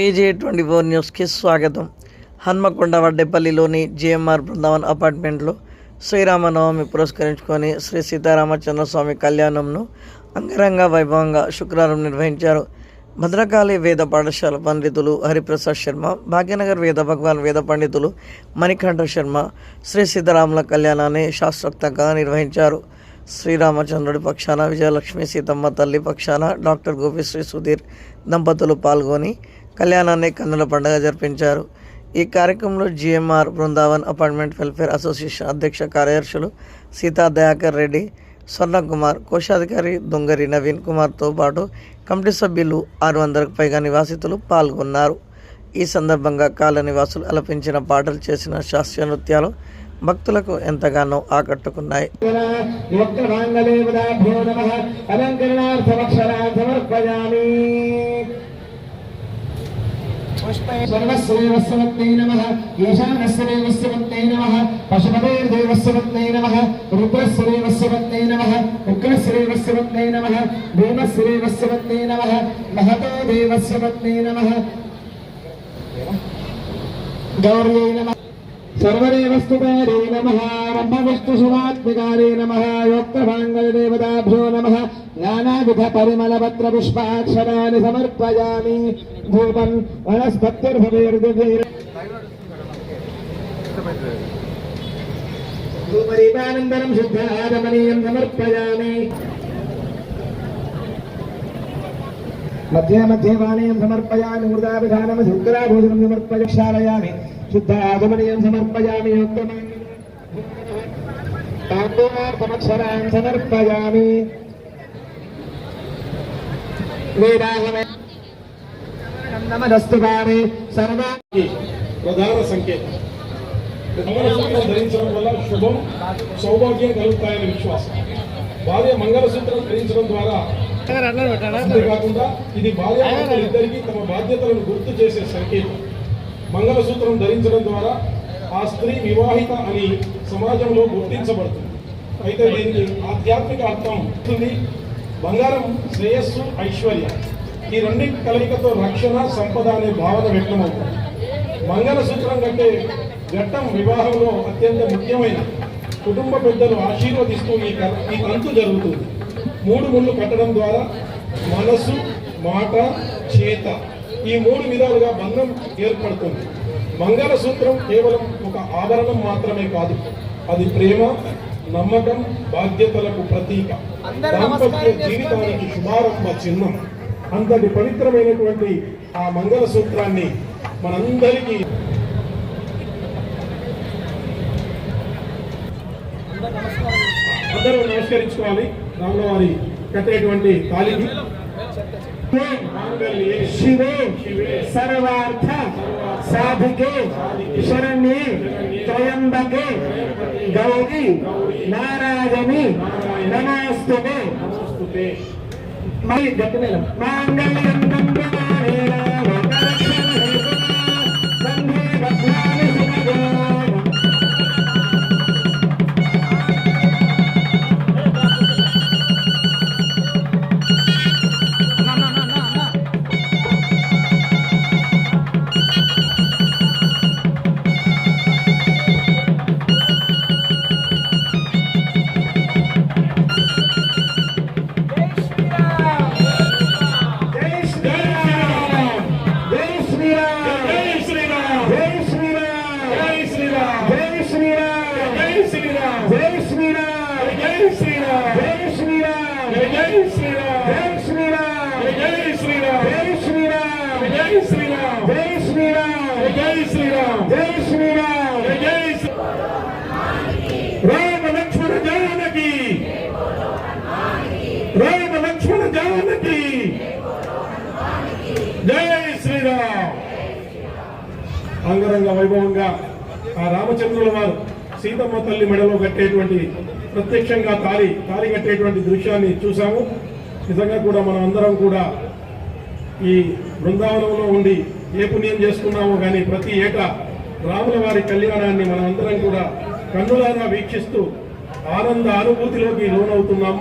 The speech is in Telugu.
KJ24 న్యూస్కి స్వాగతం. హన్మకొండ వడ్డేపల్లిలోని జిఎంఆర్ బృందావన్ అపార్ట్మెంట్లో శ్రీరామనవమి పురస్కరించుకొని శ్రీ సీతారామచంద్రస్వామి కళ్యాణంను అంగరంగ వైభవంగా శుక్రవారం నిర్వహించారు. భద్రకాళి వేద పాఠశాల పండితులు హరిప్రసాద్ శర్మ, భాగ్యనగర్ వేద భగవాన్ వేద పండితులు మణికంఠ శర్మ శ్రీ సీతారాముల కళ్యాణాన్ని శాస్త్రోక్తంగా నిర్వహించారు. శ్రీరామచంద్రుడి పక్షాన విజయలక్ష్మి సీతమ్మ తల్లి పక్షాన డాక్టర్ గోపిశ్రీ సుధీర్ దంపతులు పాల్గొని కళ్యాణాన్ని కన్నుల పండుగ జరిపించారు. ఈ కార్యక్రమంలో GMR Brindavan apartment welfare association అధ్యక్ష కార్యదర్శులు సీతా దయాకర్ రెడ్డి, స్వర్ణకుమార్, కోశాధికారి దొంగరి నవీన్ కుమార్తో పాటు కమిటీ సభ్యులు 600కు పైగా నివాసితులు పాల్గొన్నారు. ఈ సందర్భంగా కాల నివాసులు అలపించిన పాటలు, చేసిన శాస్త్రీయ నృత్యాలు భక్తులకు ఎంతగానో ఆకట్టుకున్నాయి. గౌరీ నమః सर्वदेवस्तुते नमः ब्रह्मविष्णुशिवात्मिकारे नमः योक्तभाङ्गलदेवताभ्यो नमः नानाविधपरिमलपत्रपुष्पाक्षराणि समर्पयामि धूपं धूपदीपानन्तरं शुद्धाचमनीयं समर्पयामि मध्ये मध्ये पानीयं समर्पयामि मूर्धाभिधानं शुक्राभूषणं समर्पय क्षालयामि शुद्धाचमनीयं समर्पयामि ताम्बूलार्थमक्षरान् समर्पयामि वेदाहमे नमस्तु भावे सर्वा ప్రధాన సంకేతం. మంగళసూత్రం ధరించడం వల్ల శుభం, సౌభాగ్యం కలుగుతాయని విశ్వాసం. భార్య మంగళసూత్రం ధరించడం ద్వారా అంతేకాకుండా ఇది భార్యాభర్తలిద్దరికీ తమ బాధ్యతలను గుర్తు చేసే సంకేతం. మంగళసూత్రం ధరించడం ద్వారా ఆ స్త్రీ వివాహిత అని సమాజంలో గుర్తించబడుతుంది. అయితే దీనికి ఆధ్యాత్మిక అర్థం ఉంటుంది. బంగారం శ్రేయస్సు, ఐశ్వర్య, ఈ రెండింటి కలయికతో రక్షణ, సంపద అనే భావన వ్యక్తమవుతుంది. మంగళసూత్రం కంటే ఘట్టం వివాహంలో అత్యంత ముఖ్యమైన. కుటుంబ పెద్దలు ఆశీర్వదిస్తూ ఈ తంతు జరుగుతుంది. 3 ముళ్ళు కట్టడం ద్వారా మనసు, మాట, చేత ఈ 3 విధాలుగా బంధం ఏర్పడుతుంది. మంగళసూత్రం కేవలం ఒక ఆభరణం మాత్రమే కాదు, అది ప్రేమ, నమ్మకం, బాధ్యతలకు ప్రతీక, దాంపత్య జీవితానికి శుభారంభ చిహ్నం. అంతటి పవిత్రమైనటువంటి ఆ మంగళసూత్రాన్ని మనందరికీ అందరూ నమస్కరించుకోవాలి. రాముల వారి కట్టేటువంటి తాళికి शिवे सर्वार्थ साधिके शरण्ये त्र्यंबके गौरी नारायणी नमोस्तुते मांगल्यं రామ లక్ష్మణ జానకి, రామ లక్ష్మణ జానకి, జై శ్రీరామ్. అంగరంగ వైభవంగా ఆ రామచంద్రుల వారు సీతమ్మ తల్లి మెడలో కట్టేటువంటి, ప్రత్యక్షంగా తాళి కట్టేటువంటి దృశ్యాన్ని చూసాము. నిజంగా కూడా మనం అందరం కూడా ఈ బృందావనంలో ఉండి ఏ పుణ్యం చేసుకున్నామో కానీ ప్రతి ఏటా రాముల వారి కళ్యాణాన్ని మనం అందరం కూడా కన్నులారా వీక్షిస్తూ ఆనంద అనుభూతిలోకి లోనవుతున్నాం.